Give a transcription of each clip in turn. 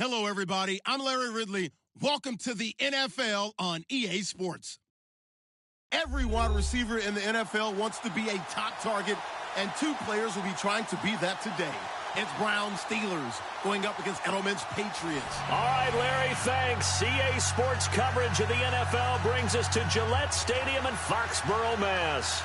Hello, everybody. I'm Larry Ridley. Welcome to the NFL on EA Sports. Every wide receiver in the NFL wants to be a top target, and two players will be trying to be that today. It's Browns Steelers going up against Edelman's Patriots. All right, Larry, thanks. EA Sports coverage of the NFL brings us to Gillette Stadium in Foxborough, Mass.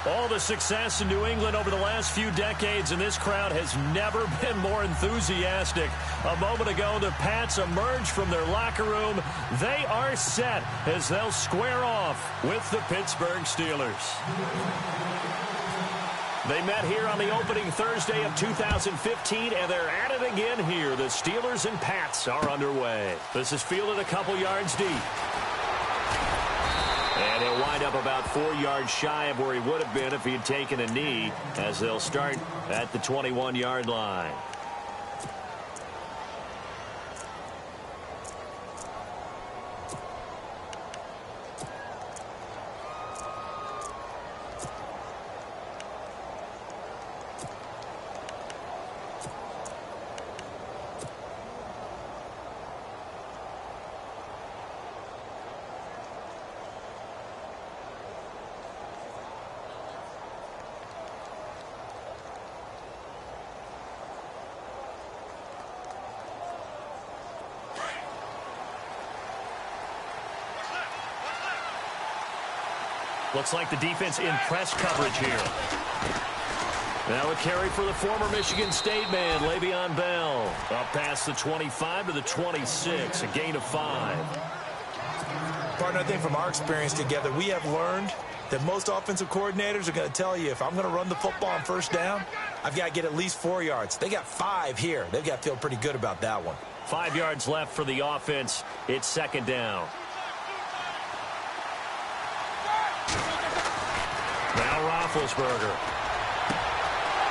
All the success in New England over the last few decades, and this crowd has never been more enthusiastic. A moment ago, the Pats emerged from their locker room. They are set as they'll square off with the Pittsburgh Steelers. They met here on the opening Thursday of 2015, and they're at it again here. The Steelers and Pats are underway. This is fielded a couple yards deep. And he'll wind up about 4 yards shy of where he would have been if he had taken a knee, as they'll start at the 21-yard line. Looks like the defense in press coverage here. Now a carry for the former Michigan State man, Le'Veon Bell. Up past the 25 to the 26, a gain of 5. Partner, I think from our experience together, we have learned that most offensive coordinators are going to tell you, if I'm going to run the football on first down, I've got to get at least 4 yards. They got 5 here. They've got to feel pretty good about that one. 5 yards left for the offense. It's second down. Now Roethlisberger.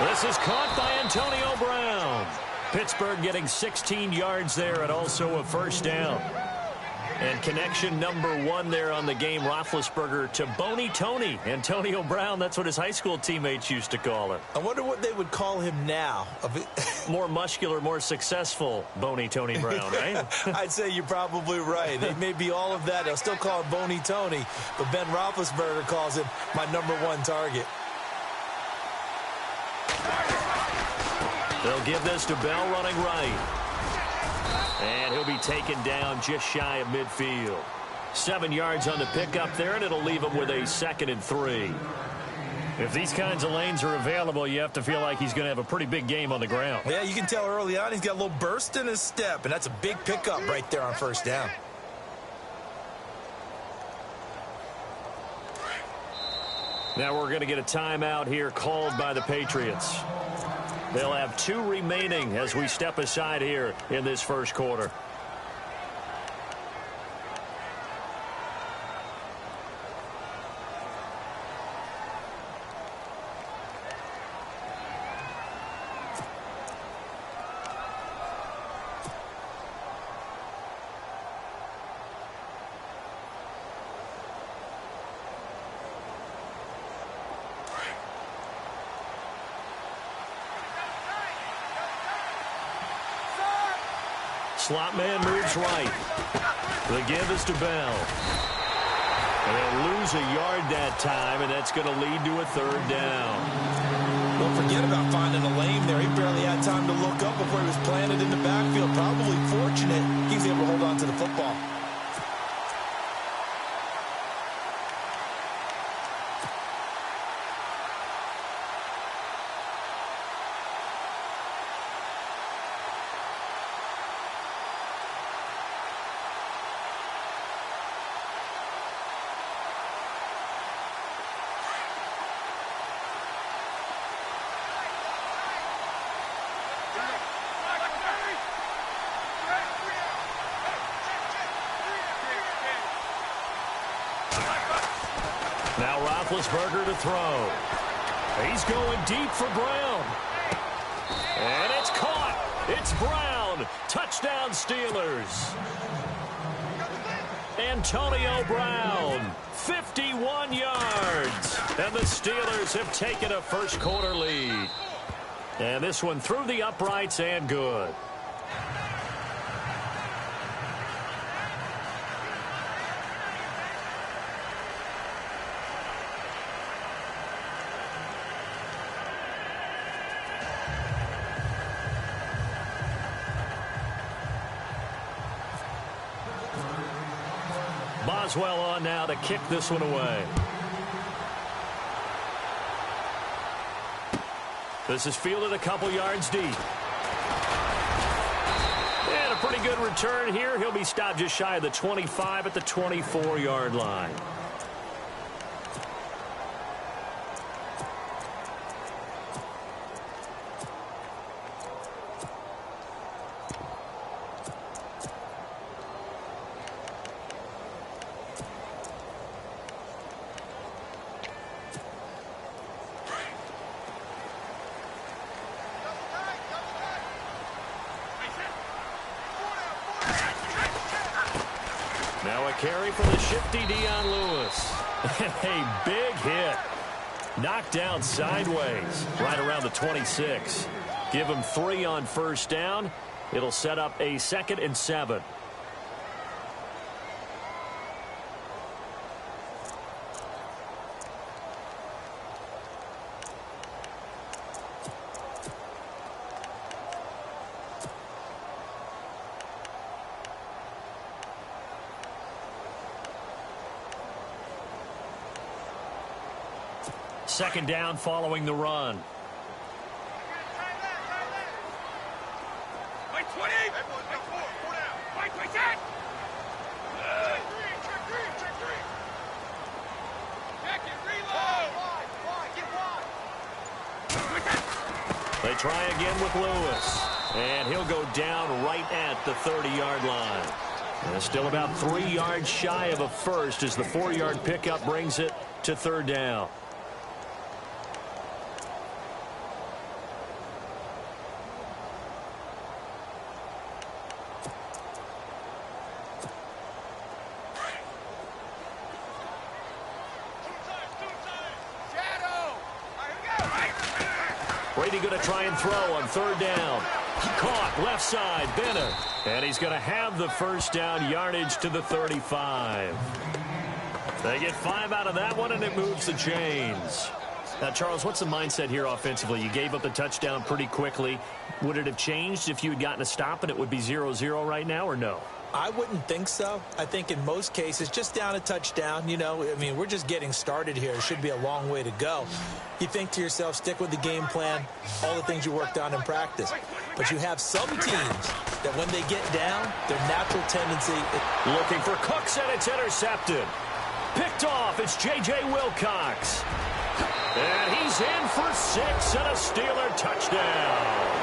This is caught by Antonio Brown. Pittsburgh getting 16 yards there and also a first down. And connection number 1 there on the game, Roethlisberger to Boney Tony. Antonio Brown, that's what his high school teammates used to call him. I wonder what they would call him now. More muscular, more successful Boney Tony Brown, right? I'd say you're probably right. They may be all of that. They'll still call him Boney Tony, but Ben Roethlisberger calls him my number 1 target. They'll give this to Bell running right. And he'll be taken down just shy of midfield. 7 yards on the pickup there, and it'll leave him with a 2nd and 3. If these kinds of lanes are available, you have to feel like he's going to have a pretty big game on the ground. Yeah, you can tell early on he's got a little burst in his step, and that's a big pickup right there on first down. Now we're going to get a timeout here called by the Patriots. They'll have 2 remaining as we step aside here in this first quarter. Slot man moves right. The give is to Bell. And they'll lose a yard that time, and that's going to lead to a 3rd down. Don't forget about finding a lane there. He barely had time to look up before he was planted in the backfield. Probably fortunate he was able to hold on to the football. Now Roethlisberger to throw. He's going deep for Brown. And it's caught. It's Brown. Touchdown Steelers. Antonio Brown, 51 yards. And the Steelers have taken a first quarter lead. And this one through the uprights and good. Boswell on now to kick this one away. This is fielded a couple yards deep. And a pretty good return here. He'll be stopped just shy of the 25 at the 24-yard line. Now a carry from the shifty Dion Lewis. And a big hit. Knocked down sideways right around the 26. Give him 3 on first down. It'll set up a 2nd and 7. Second down following the run. They try again with Lewis. And he'll go down right at the 30-yard line. And still about 3 yards shy of a first as the 4-yard pickup brings it to 3rd down. Brady going to try and throw on 3rd down. Caught left side, Bennett. And he's going to have the first down, yardage to the 35. They get 5 out of that one, and it moves the chains. Now, Charles, what's the mindset here offensively? You gave up the touchdown pretty quickly. Would it have changed if you had gotten a stop and it would be 0-0 right now, or no? I wouldn't think so. I think in most cases, just down a touchdown, you know, I mean, we're just getting started here. It should be a long way to go. You think to yourself, stick with the game plan, all the things you worked on in practice. But you have some teams that when they get down, their natural tendency... Looking for Cooks, and it's intercepted. Picked off, it's J.J. Wilcox. And he's in for 6 and a Steeler touchdown.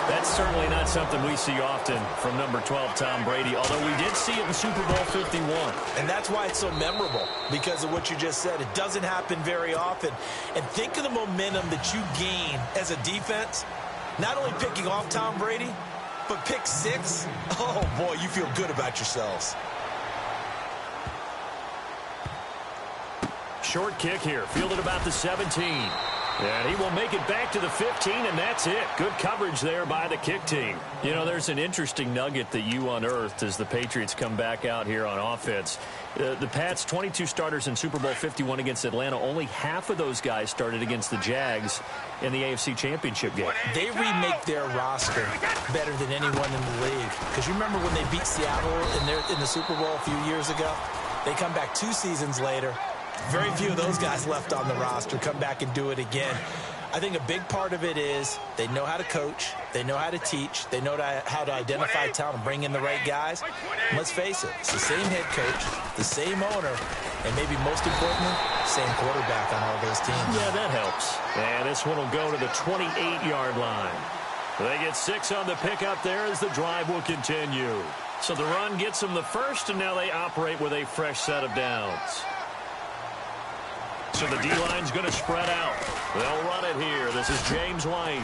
That's certainly not something we see often from number 12, Tom Brady, although we did see it in Super Bowl 51. And that's why it's so memorable, because of what you just said. It doesn't happen very often. And think of the momentum that you gain as a defense, not only picking off Tom Brady, but pick 6. Oh, boy, you feel good about yourselves. Short kick here, fielded about the 17. And he will make it back to the 15, and that's it. Good coverage there by the kick team. You know, there's an interesting nugget that you unearthed as the Patriots come back out here on offense. The Pats, 22 starters in Super Bowl 51 against Atlanta. Only half of those guys started against the Jags in the AFC Championship game. They remake their roster better than anyone in the league. Because you remember when they beat Seattle in the Super Bowl a few years ago? They come back 2 seasons later. Very few of those guys left on the roster. Come back and do it again. I think a big part of it is they know how to coach. They know how to teach. They know how to identify talent and bring in the right guys. And let's face it, it's the same head coach, the same owner, and maybe most importantly, same quarterback on all those teams. Yeah, that helps. And this one will go to the 28-yard line. They get 6 on the pickup there as the drive will continue. So the run gets them the first, and now they operate with a fresh set of downs. So the D-line's going to spread out. They'll run it here. This is James White.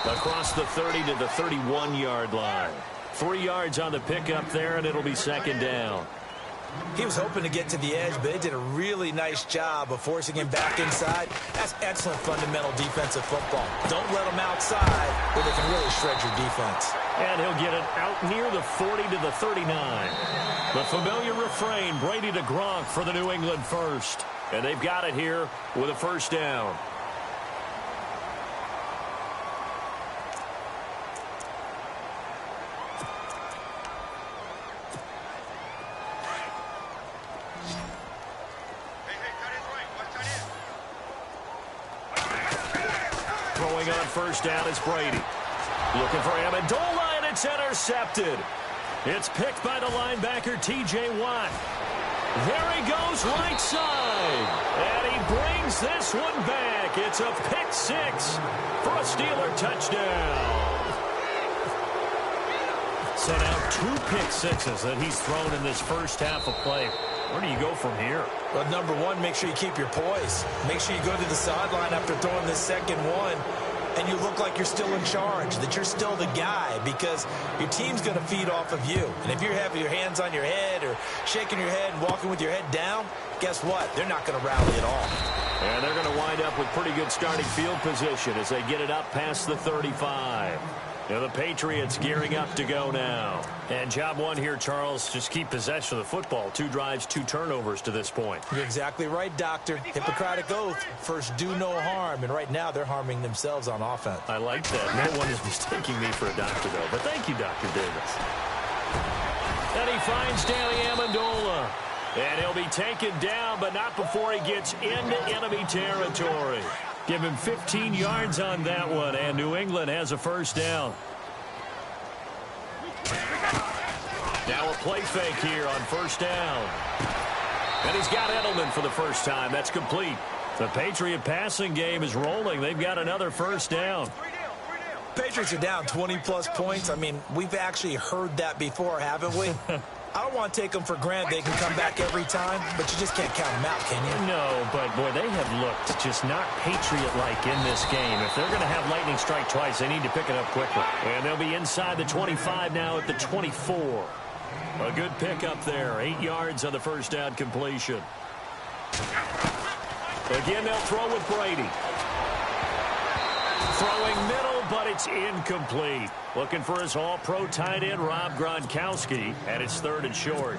Across the 30 to the 31-yard line. 3 yards on the pickup there, and it'll be 2nd down. He was hoping to get to the edge, but they did a really nice job of forcing him back inside. That's excellent fundamental defensive football. Don't let them outside where they can really shred your defense. And he'll get it out near the 40 to the 39. The familiar refrain, Brady to Gronk for the New England first. And they've got it here with a first down. throwing on first down is Brady. Looking for Amendola, and it's intercepted. It's picked by the linebacker, T.J. Watt. There he goes, right side. And he brings this one back. It's a pick six for a Steeler touchdown. So now 2 pick sixes that he's thrown in this first half of play. Where do you go from here? Well, number one, make sure you keep your poise. Make sure you go to the sideline after throwing this second one, and you look like you're still in charge, that you're still the guy, because your team's going to feed off of you. And if you're having your hands on your head or shaking your head and walking with your head down, guess what? They're not going to rally at all. And they're going to wind up with pretty good starting field position as they get it up past the 35. Now the Patriots gearing up to go now. And job one here, Charles, just keep possession of the football. 2 drives, 2 turnovers to this point. You're exactly right, Doctor. Hippocratic oath. First, do no harm. And right now, they're harming themselves on offense. I like that. No one is mistaking me for a doctor, though. But thank you, Dr. Davis. And he finds Danny Amendola. And he'll be taken down, but not before he gets into enemy territory. Give him 15 yards on that one, and New England has a first down. Now a play fake here on first down. And he's got Edelman for the first time. That's complete. The Patriot passing game is rolling. They've got another first down. Patriots are down 20-plus points. I mean, we've actually heard that before, haven't we? I don't want to take them for granted. They can come back every time, but you just can't count them out, can you? No, but, boy, they have looked just not Patriot-like in this game. If they're going to have lightning strike twice, they need to pick it up quickly. And they'll be inside the 25 now at the 24. A good pick up there. 8 yards on the first down completion. Again, they'll throw with Brady. Throwing middle, but it's incomplete. Looking for his all-pro tight end, Rob Gronkowski, and it's 3rd and short.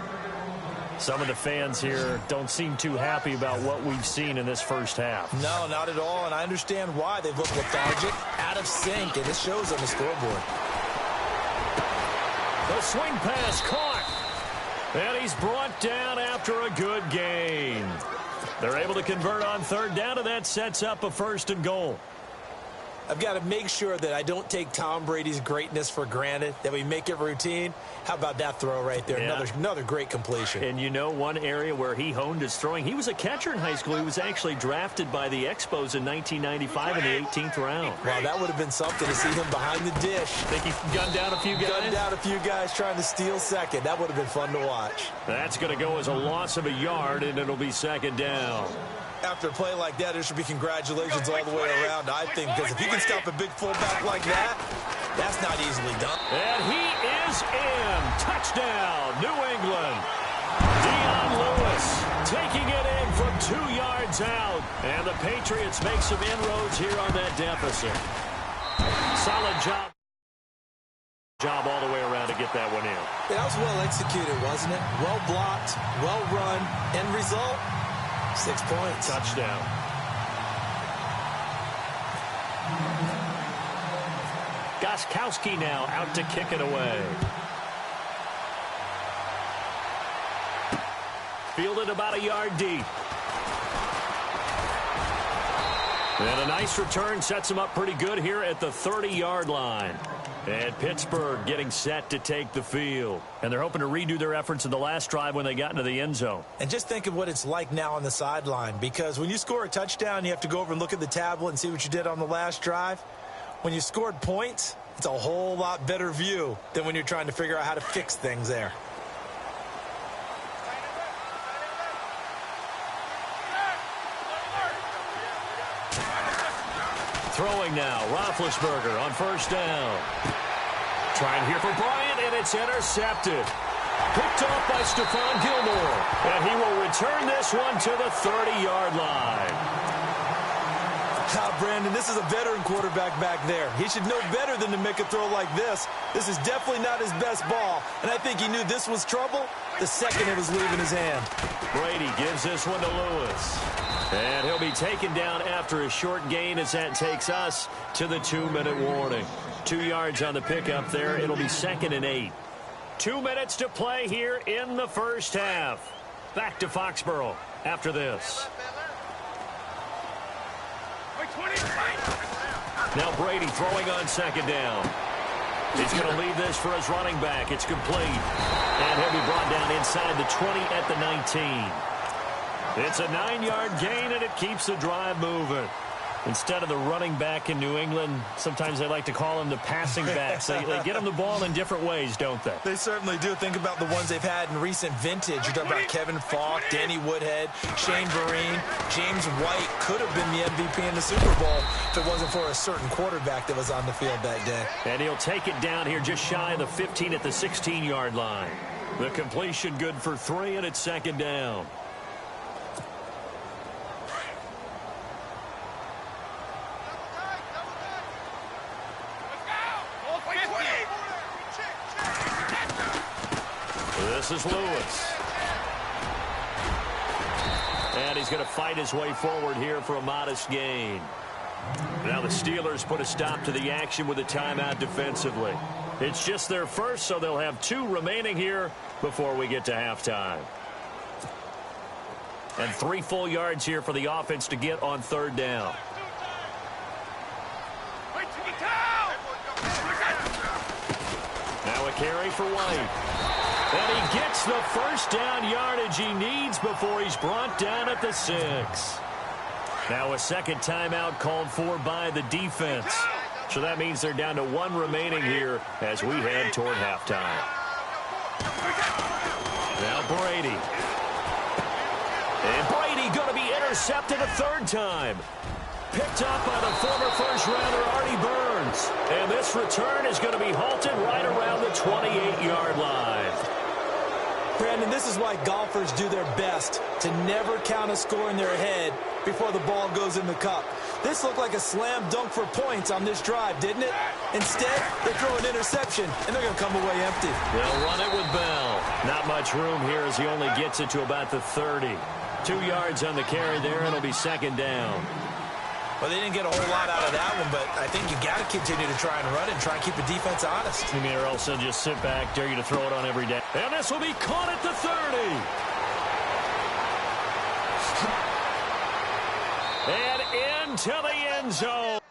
Some of the fans here don't seem too happy about what we've seen in this first half. No, not at all, and I understand why. They've looked lethargic, out of sync, and it shows on the scoreboard. The swing pass caught, and he's brought down after a good gain. They're able to convert on 3rd down, and that sets up a 1st and goal. I've got to make sure that I don't take Tom Brady's greatness for granted, that we make it routine. How about that throw right there? Yeah. Another great completion. And you know, one area where he honed his throwing, he was a catcher in high school. He was actually drafted by the Expos in 1995 in the 18th round. Wow, that would have been something to see him behind the dish. Think he gunned down a few guys? Gunned down a few guys trying to steal second. That would have been fun to watch. That's going to go as a loss of a yard, and it'll be 2nd down. After a play like that, there should be congratulations all the way around, I think, because if you can stop a big fullback like that, that's not easily done. And he is in. Touchdown, New England. Dion Lewis taking it in from 2 yards out. And the Patriots make some inroads here on that deficit. Solid job all the way around to get that one in. Yeah, that was well executed, wasn't it? Well blocked, well run. End result? 6 points. Touchdown. Gronkowski now out to kick it away. Fielded about a yard deep. And a nice return sets him up pretty good here at the 30-yard line. And Pittsburgh getting set to take the field. And they're hoping to redo their efforts in the last drive when they got into the end zone. And just think of what it's like now on the sideline. Because when you score a touchdown, you have to go over and look at the tablet and see what you did on the last drive. When you scored points, it's a whole lot better view than when you're trying to figure out how to fix things there. Throwing now, Roethlisberger on first down. Trying here for Bryant, and it's intercepted. Picked off by Stephon Gilmore. And he will return this one to the 30-yard line. Brandon, this is a veteran quarterback back there. He should know better than to make a throw like this. This is definitely not his best ball. And I think he knew this was trouble the second it was leaving his hand. Brady gives this one to Lewis. And he'll be taken down after a short gain as that takes us to the 2-minute warning. 2 yards on the pickup there. It'll be 2nd and 8. 2 minutes to play here in the first half. Back to Foxborough after this. Now Brady throwing on second down. He's going to leave this for his running back. It's complete. And he'll be brought down inside the 20 at the 19. It's a 9-yard gain, and it keeps the drive moving. Instead of the running back in New England, sometimes they like to call them the passing backs. They get them the ball in different ways, don't they? They certainly do. Think about the ones they've had in recent vintage. You're talking about Kevin Falk, Danny Woodhead, Shane Vereen. James White could have been the MVP in the Super Bowl if it wasn't for a certain quarterback that was on the field that day. And he'll take it down here just shy of the 15 at the 16-yard line. The completion good for 3, and it's second down. This is Lewis. And he's going to fight his way forward here for a modest gain. Now the Steelers put a stop to the action with a timeout defensively. It's just their first, so they'll have 2 remaining here before we get to halftime. And 3 full yards here for the offense to get on third down. Now a carry for White. And he gets the first down yardage he needs before he's brought down at the 6. Now a second timeout called for by the defense. So that means they're down to 1 remaining here as we head toward halftime. Now Brady. And Brady going to be intercepted a 3rd time. Picked up by the former first-rounder Artie Burns. And this return is going to be halted right around the 28-yard line. Brandon, this is why golfers do their best to never count a score in their head before the ball goes in the cup. This looked like a slam dunk for points on this drive, didn't it? Instead, they throw an interception, and they're going to come away empty. They'll run it with Bell. Not much room here as he only gets it to about the 30. 2 yards on the carry there, and it'll be second down. Well, they didn't get a whole lot out of that one, but I think you got to continue to try and run it and try and keep the defense honest. You mean or else they'll just sit back, dare you to throw it on every day. And this will be caught at the 30. And into the end zone.